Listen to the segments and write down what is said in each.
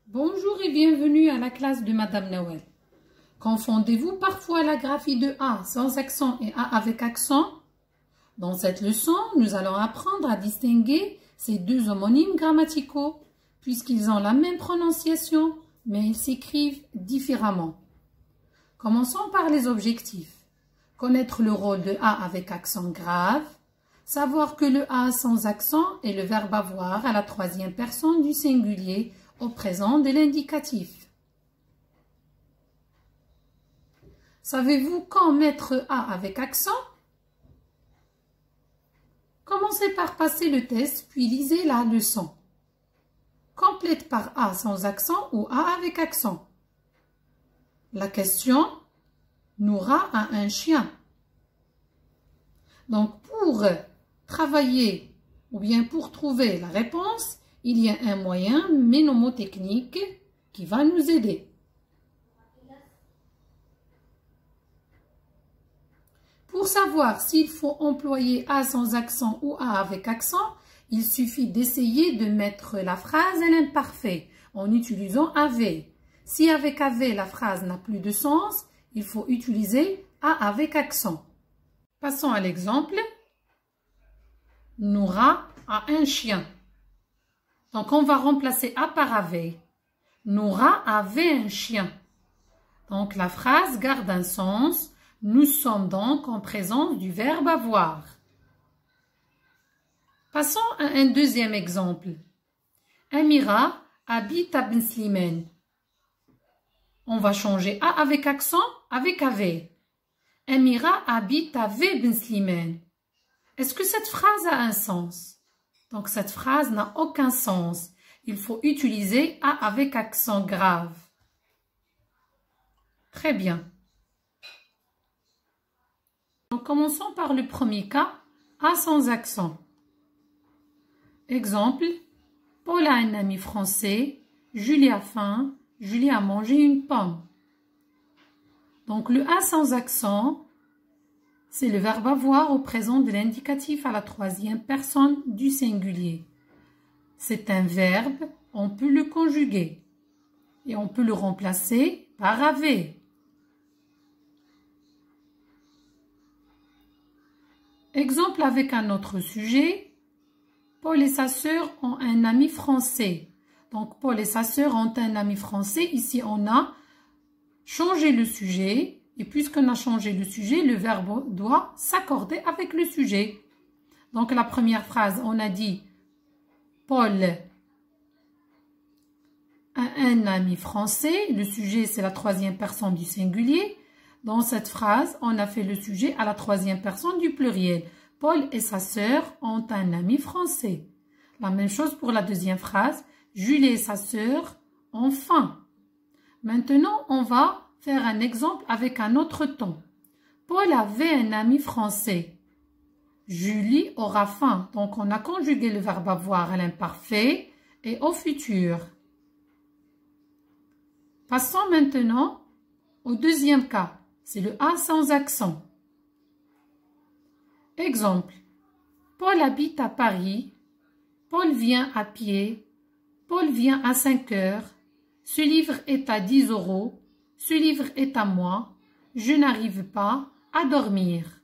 Bonjour et bienvenue à la classe de Madame Noël. Confondez-vous parfois la graphie de A sans accent et A avec accent? Dans cette leçon, nous allons apprendre à distinguer ces deux homonymes grammaticaux, puisqu'ils ont la même prononciation, mais ils s'écrivent différemment. Commençons par les objectifs. Connaître le rôle de A avec accent grave, savoir que le A sans accent est le verbe avoir à la troisième personne du singulier au présent de l'indicatif. Savez-vous quand mettre A avec accent? Commencez par passer le test, puis lisez la leçon. Complète par A sans accent ou A avec accent. La question: Noura a un chien. Donc, pour travailler ou bien pour trouver la réponse, il y a un moyen mnémotechnique qui va nous aider. Pour savoir s'il faut employer A sans accent ou A avec accent, il suffit d'essayer de mettre la phrase à l'imparfait en utilisant avait. Si avec avait la phrase n'a plus de sens, il faut utiliser A avec accent. Passons à l'exemple. Noura a un chien. Donc, on va remplacer A par avait. Noura avait un chien. Donc, la phrase garde un sens. Nous sommes donc en présence du verbe avoir. Passons à un deuxième exemple. Amira habite à Ben Slimane. On va changer A avec accent avec avait. Amira habite à Ben Slimane. Est-ce que cette phrase a un sens? Donc, cette phrase n'a aucun sens. Il faut utiliser A avec accent grave. Très bien. Donc, commençons par le premier cas, A sans accent. Exemple, Paul a un ami français, Julie a faim, Julie a mangé une pomme. Donc, le A sans accent, c'est le verbe avoir au présent de l'indicatif à la troisième personne du singulier. C'est un verbe, on peut le conjuguer et on peut le remplacer par avait. Exemple avec un autre sujet. Paul et sa sœur ont un ami français. Donc, Paul et sa sœur ont un ami français. Ici, on a changé le sujet. Et puisqu'on a changé le sujet, le verbe doit s'accorder avec le sujet. Donc, la première phrase, on a dit Paul a un ami français. Le sujet, c'est la troisième personne du singulier. Dans cette phrase, on a fait le sujet à la troisième personne du pluriel. Paul et sa sœur ont un ami français. La même chose pour la deuxième phrase. Julie et sa sœur ont faim. Maintenant, on va faire un exemple avec un autre ton. Paul avait un ami français. Julie aura faim. Donc, on a conjugué le verbe avoir à l'imparfait et au futur. Passons maintenant au deuxième cas. C'est le A sans accent. Exemple. Paul habite à Paris. Paul vient à pied. Paul vient à 5 heures. Ce livre est à 10 €. Ce livre est à moi. Je n'arrive pas à dormir.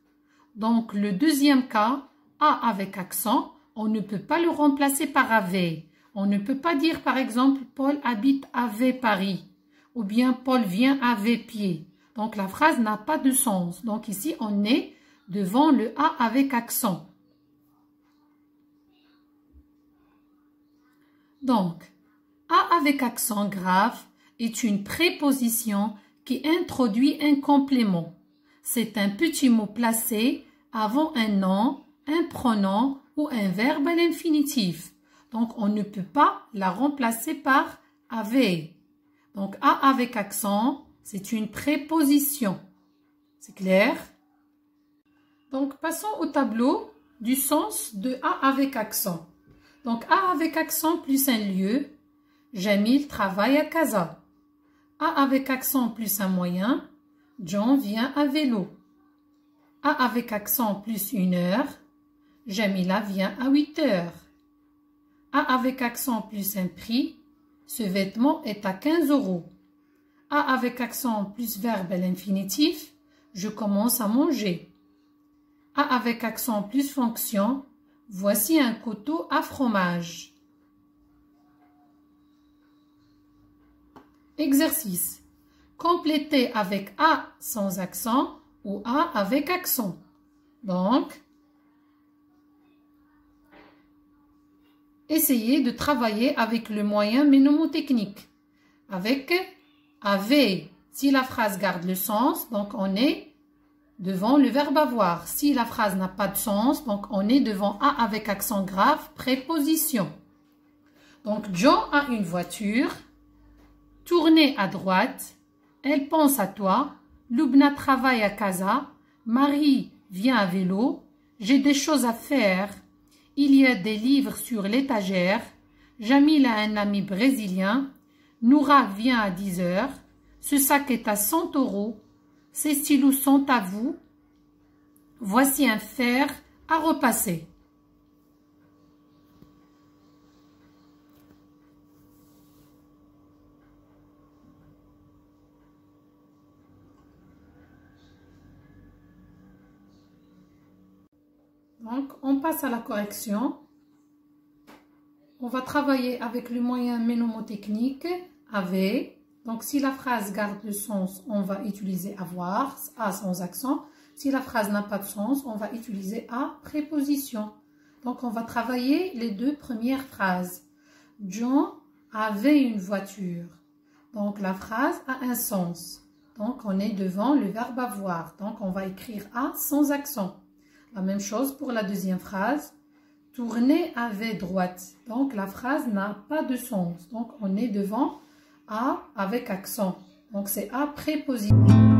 Donc, le deuxième cas, A avec accent, on ne peut pas le remplacer par avait. On ne peut pas dire, par exemple, Paul habite avait Paris. Ou bien Paul vient avait pied. Donc, la phrase n'a pas de sens. Donc, ici, on est devant le A avec accent. Donc, A avec accent grave est une préposition qui introduit un complément. C'est un petit mot placé avant un nom, un pronom ou un verbe à l'infinitif. Donc, on ne peut pas la remplacer par avait. Donc, A avec accent, c'est une préposition. C'est clair? Donc, passons au tableau du sens de A avec accent. Donc, A avec accent plus un lieu. Jamil travaille à Casa. A avec accent plus un moyen. John vient à vélo. A avec accent plus 1 heure. Jamila vient à 8 heures. A avec accent plus un prix. Ce vêtement est à 15 €. A avec accent plus verbe à l'infinitif. Je commence à manger. A avec accent plus fonction. Voici un couteau à fromage. Exercice. Complétez avec A sans accent ou A avec accent. Donc, essayez de travailler avec le moyen mnémotechnique. Avec avait, si la phrase garde le sens, donc on est devant le verbe avoir. Si la phrase n'a pas de sens, donc on est devant A avec accent grave, préposition. Donc, John a une voiture. Tournez à droite. Elle pense à toi. Lubna travaille à casa. Marie vient à vélo. J'ai des choses à faire. Il y a des livres sur l'étagère. Jamil a un ami brésilien. Noura vient à 10 h. Ce sac est à 100 €. Ces stylos sont à vous. Voici un fer à repasser. Donc, on passe à la correction. On va travailler avec le moyen mnémotechnique avait. Donc, si la phrase garde le sens, on va utiliser avoir, A sans accent. Si la phrase n'a pas de sens, on va utiliser A préposition. Donc, on va travailler les deux premières phrases. John avait une voiture. Donc, la phrase a un sens. Donc, on est devant le verbe avoir. Donc, on va écrire A sans accent. La même chose pour la deuxième phrase. Tourner avait droite. Donc, la phrase n'a pas de sens. Donc, on est devant A avec accent. Donc, c'est A préposition.